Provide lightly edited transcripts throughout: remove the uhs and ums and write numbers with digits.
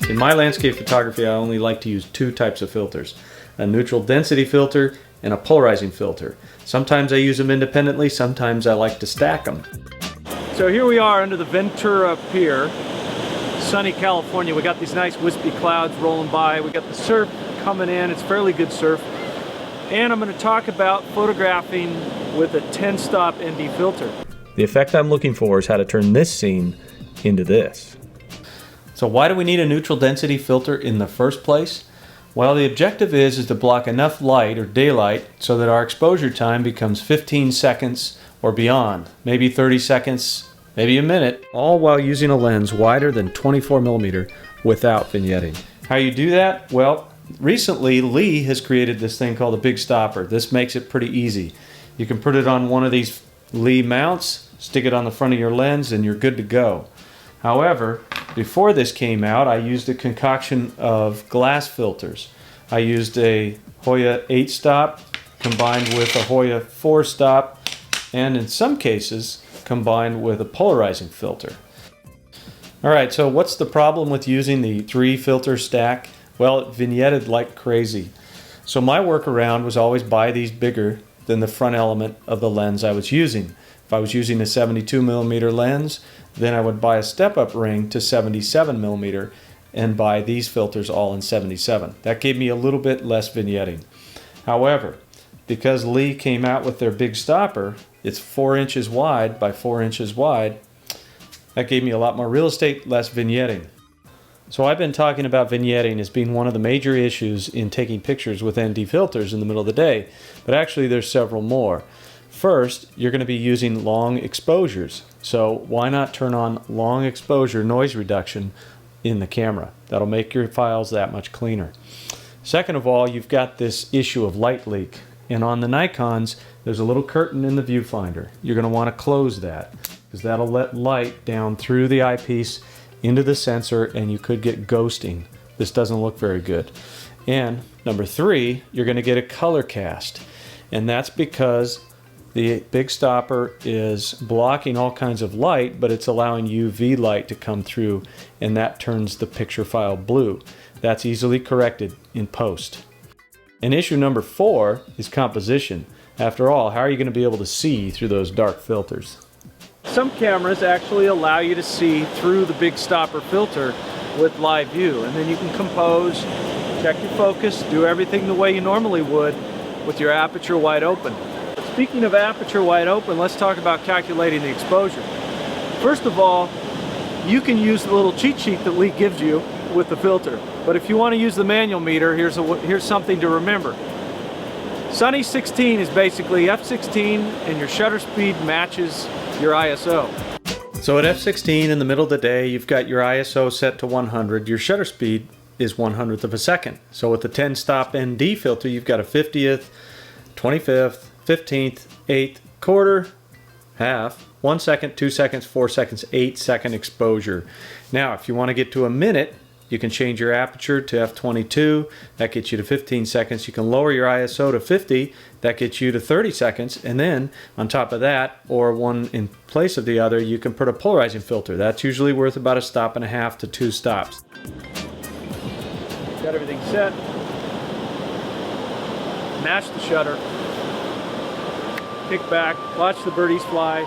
In my landscape photography, I only like to use two types of filters: a neutral density filter and a polarizing filter. Sometimes I use them independently, sometimes I like to stack them. So here we are under the Ventura Pier, sunny California. We got these nice wispy clouds rolling by. We got the surf coming in. It's fairly good surf. And I'm going to talk about photographing with a 10-stop ND filter. The effect I'm looking for is how to turn this scene into this. So why do we need a neutral density filter in the first place? Well, the objective is to block enough light or daylight so that our exposure time becomes 15 seconds or beyond, maybe 30 seconds, maybe a minute, all while using a lens wider than 24mm without vignetting. How you do that? Well, recently Lee has created this thing called a big stopper. This makes it pretty easy. You can put it on one of these Lee mounts, stick it on the front of your lens, and you're good to go. However, before this came out, I used a concoction of glass filters. I used a Hoya 8-stop combined with a Hoya 4-stop, and in some cases combined with a polarizing filter. Alright, so what's the problem with using the 3-filter stack? Well, it vignetted like crazy. So my workaround was always buy these bigger than the front element of the lens I was using. If I was using a 72mm lens, then I would buy a step-up ring to 77mm and buy these filters all in 77. That gave me a little bit less vignetting. However, because Lee came out with their big stopper, it's 4 inches wide by 4 inches wide, that gave me a lot more real estate, less vignetting. So I've been talking about vignetting as being one of the major issues in taking pictures with ND filters in the middle of the day, but actually there's several more. First, you're going to be using long exposures, so why not turn on long exposure noise reduction in the camera? That'll make your files that much cleaner. Second of all, you've got this issue of light leak, and on the Nikons there's a little curtain in the viewfinder. You're going to want to close that because that'll let light down through the eyepiece into the sensor and you could get ghosting. This doesn't look very good. And number 3, you're going to get a color cast, and that's because the big stopper is blocking all kinds of light, but it's allowing UV light to come through, and that turns the picture file blue. That's easily corrected in post. And issue number 4 is composition. After all, how are you going to be able to see through those dark filters? Some cameras actually allow you to see through the big stopper filter with live view, and then you can compose, check your focus, do everything the way you normally would with your aperture wide open. Speaking of aperture wide open, let's talk about calculating the exposure. First of all, you can use the little cheat sheet that Lee gives you with the filter. But if you want to use the manual meter, here's something to remember. Sunny 16 is basically f16 and your shutter speed matches your ISO. So at f16 in the middle of the day, you've got your ISO set to 100. Your shutter speed is 1/100th of a second. So with the 10-stop ND filter, you've got a 50th, 25th, 15th, 8th, quarter, half, 1 second, 2 seconds, 4 seconds, 8-second exposure. Now, if you want to get to a minute, you can change your aperture to f22. That gets you to 15 seconds. You can lower your ISO to 50. That gets you to 30 seconds. And then, on top of that, or one in place of the other, you can put a polarizing filter. That's usually worth about 1.5 to 2 stops. Got everything set. Mash the shutter. Kick back, watch the birdies fly.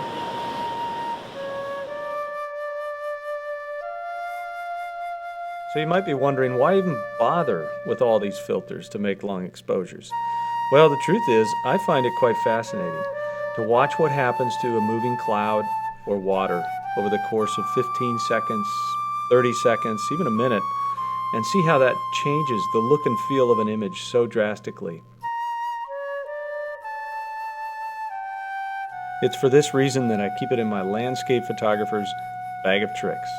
So you might be wondering, why even bother with all these filters to make long exposures? Well, the truth is, I find it quite fascinating to watch what happens to a moving cloud or water over the course of 15 seconds, 30 seconds, even a minute, and see how that changes the look and feel of an image so drastically. It's for this reason that I keep it in my landscape photographer's bag of tricks.